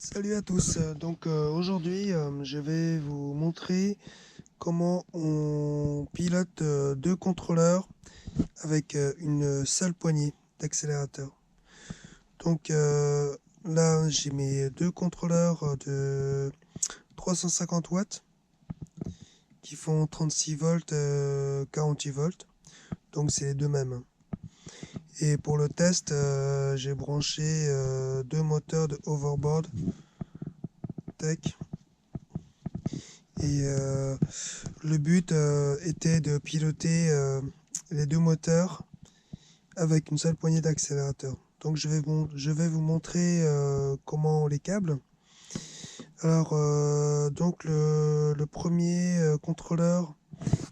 Salut à tous. Aujourd'hui, je vais vous montrer comment on pilote deux contrôleurs avec une seule poignée d'accélérateur. Donc là, j'ai mes deux contrôleurs de 350 watts qui font 36 volts, 48 volts. Donc c'est les deux mêmes. Et pour le test, j'ai branché deux moteurs de overboard tech. Et le but était de piloter les deux moteurs avec une seule poignée d'accélérateur. Donc je vais vous montrer comment on les câble. Alors donc le premier contrôleur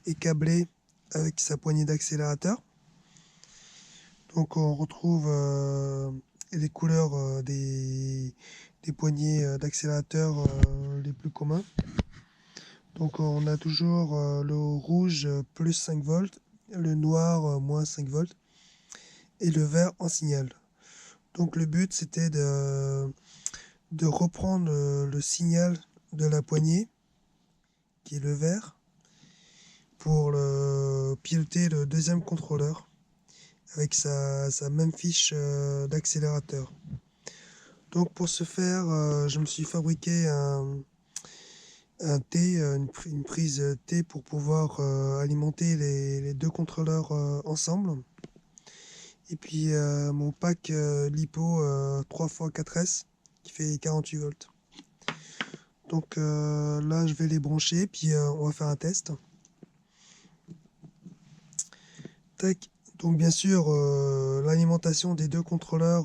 est câblé avec sa poignée d'accélérateur. Donc on retrouve les couleurs des poignées d'accélérateur les plus communs. Donc on a toujours le rouge plus 5 volts, le noir moins 5 volts et le vert en signal. Donc le but c'était de reprendre le signal de la poignée, qui est le vert, pour piloter le deuxième contrôleur avec sa même fiche d'accélérateur. Donc pour ce faire, je me suis fabriqué un T, une prise T pour pouvoir alimenter les deux contrôleurs ensemble. Et puis mon pack LiPo 3x4S qui fait 48 volts. Donc là, je vais les brancher, puis on va faire un test. Tac. Donc bien sûr, l'alimentation des deux contrôleurs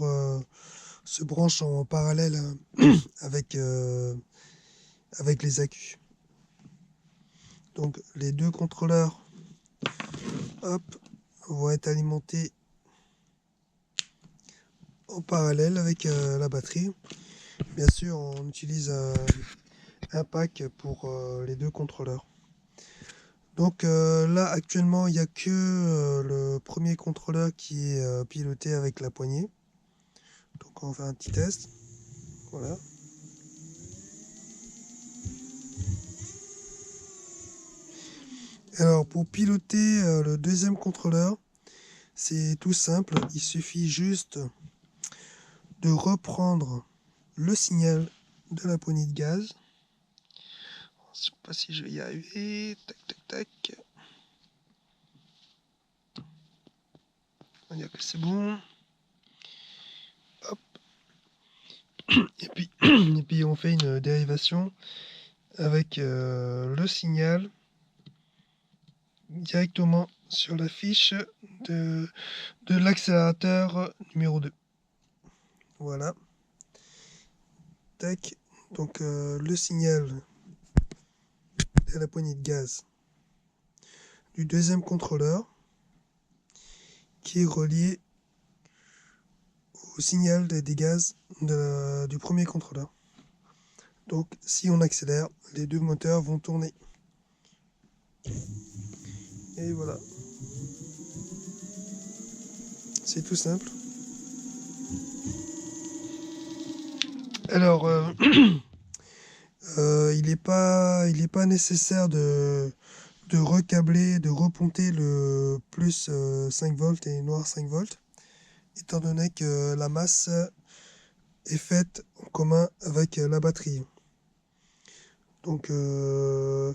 se branche en parallèle avec, avec les accus. Donc les deux contrôleurs, hop, vont être alimentés en parallèle avec la batterie. Bien sûr, on utilise un pack pour les deux contrôleurs. Donc là, actuellement, il n'y a que le premier contrôleur qui est piloté avec la poignée. Donc on va faire un petit test. Voilà. Alors pour piloter le deuxième contrôleur, c'est tout simple. Il suffit juste de reprendre le signal de la poignée de gaz. Je ne sais pas si je vais y arriver. Tac, tac, tac. On va dire que c'est bon. Hop. Et puis on fait une dérivation avec le signal directement sur la fiche de l'accélérateur numéro 2. Voilà. Tac. Donc le signal de la poignée de gaz du deuxième contrôleur qui est relié au signal des gaz du premier contrôleur. Donc si on accélère, les deux moteurs vont tourner. Et voilà. C'est tout simple. Alors, il n'est pas nécessaire de recabler, de reponter le plus 5 volts et noir 5 volts, étant donné que la masse est faite en commun avec la batterie. Donc, il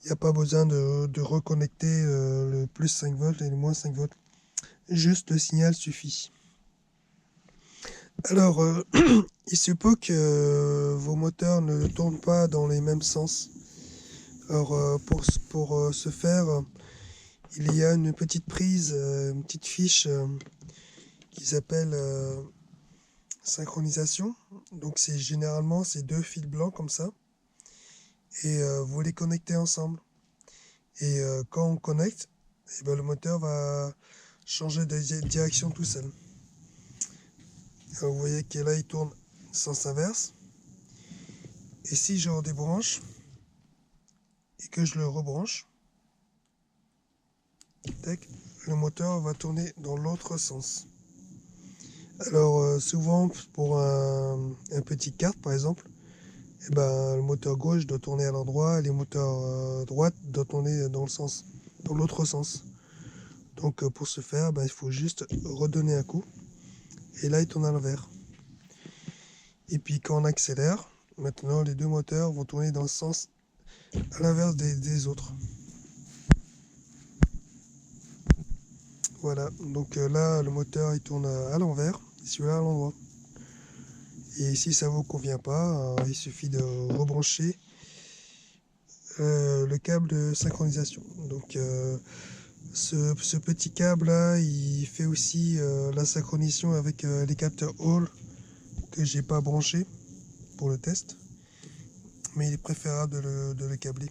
n'y a pas besoin de reconnecter le plus 5 volts et le moins 5 volts. Juste le signal suffit. Alors, il se peut que vos moteurs ne tournent pas dans les mêmes sens. Alors, pour ce faire, il y a une petite prise, une petite fiche qui s'appelle synchronisation. Donc, généralement c'est deux fils blancs comme ça. Et vous les connectez ensemble. Et quand on connecte, eh ben, le moteur va changer de direction tout seul. Alors, vous voyez que là, il tourne sens inverse. Et si je redébranche et que je le rebranche, tac, le moteur va tourner dans l'autre sens. Alors souvent pour un petit kart par exemple, eh ben, le moteur gauche doit tourner à l'endroit et les moteurs droite doivent tourner dans l'autre sens. Donc pour ce faire, ben, il faut juste redonner un coup et là il tourne à l'envers. Et puis quand on accélère, maintenant les deux moteurs vont tourner dans le sens à l'inverse des autres. Voilà, donc là le moteur il tourne à l'envers, et celui-là à l'endroit. Et si ça ne vous convient pas, il suffit de rebrancher le câble de synchronisation. Donc ce petit câble là, il fait aussi la synchronisation avec les capteurs Hall que j'ai pas branché pour le test, mais il est préférable de le câbler.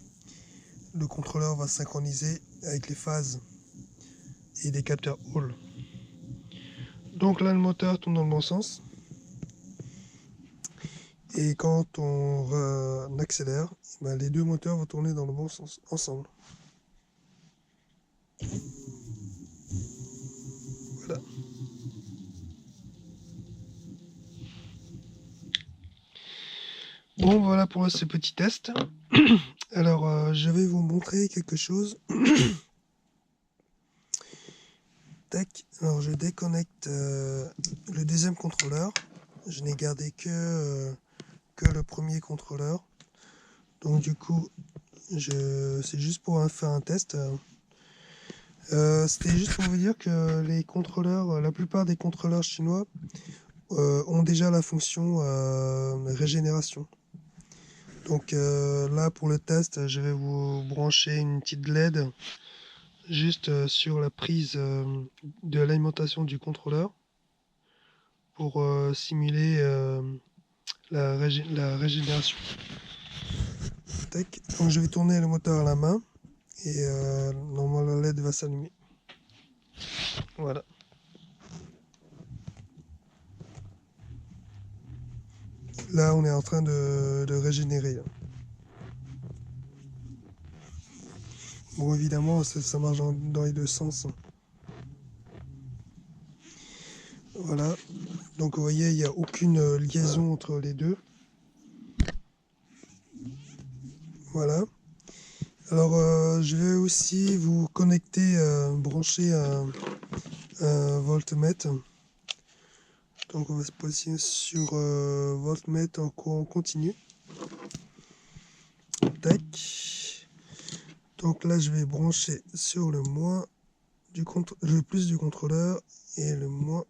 Le contrôleur va synchroniser avec les phases et les capteurs Hall. Donc là le moteur tourne dans le bon sens. Et quand on accélère, ben, les deux moteurs vont tourner dans le bon sens ensemble. Voilà. Bon, voilà pour ce petit test. Alors, je vais vous montrer quelque chose. Tac. Alors, je déconnecte le deuxième contrôleur. Je n'ai gardé que le premier contrôleur. Donc, du coup, c'est juste pour faire un test. C'était juste pour vous dire que les contrôleurs, la plupart des contrôleurs chinois ont déjà la fonction régénération. Donc là pour le test, je vais vous brancher une petite LED juste sur la prise de l'alimentation du contrôleur pour simuler la régénération. Tac. Donc je vais tourner le moteur à la main et normalement la LED va s'allumer. Voilà. Là on est en train de régénérer. Là. Bon évidemment ça marche dans les deux sens. Voilà. Donc vous voyez il n'y a aucune liaison entre les deux. Voilà. Alors je vais aussi vous connecter, brancher un voltmètre. Donc on va se positionner sur voltmètre en courant continu. Tac. Donc là je vais brancher sur le plus du contrôleur et le moins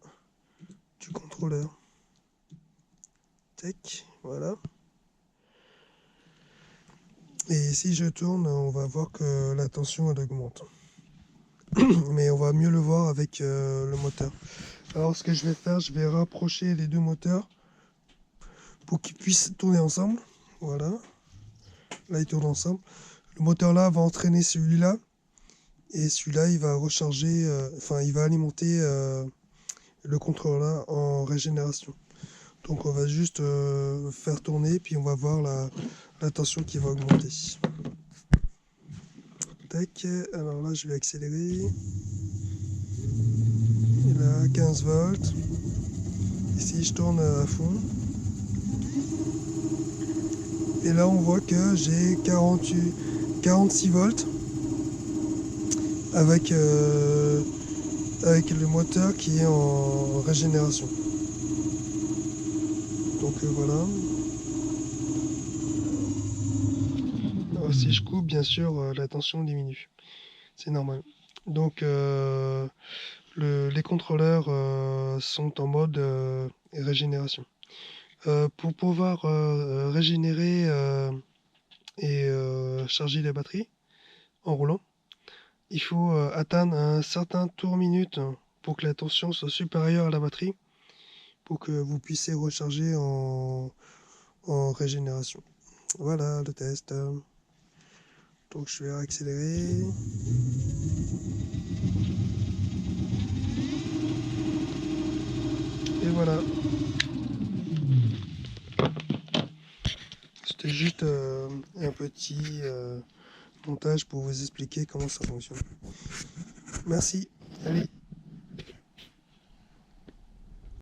du contrôleur. Tac, voilà. Et si je tourne, on va voir que la tension elle augmente. Mais on va mieux le voir avec le moteur. Alors ce que je vais faire, je vais rapprocher les deux moteurs pour qu'ils puissent tourner ensemble. Voilà. Là ils tournent ensemble. Le moteur là va entraîner celui-là. Et celui-là il va recharger, il va alimenter le contrôleur là en régénération. Donc on va juste faire tourner, puis on va voir la tension qui va augmenter. Tac, alors là je vais accélérer. Et là 15 volts. Ici je tourne à fond. Et là on voit que j'ai 46 volts avec le moteur qui est en régénération. Donc voilà. Alors, si je coupe, bien sûr, la tension diminue. C'est normal. Donc les contrôleurs sont en mode régénération. Pour pouvoir régénérer et charger la batterie en roulant, il faut atteindre un certain tour minute pour que la tension soit supérieure à la batterie pour que vous puissiez recharger en régénération. Voilà le test. Donc je vais accélérer. Et voilà. C'était juste un petit montage pour vous expliquer comment ça fonctionne. Merci. Allez.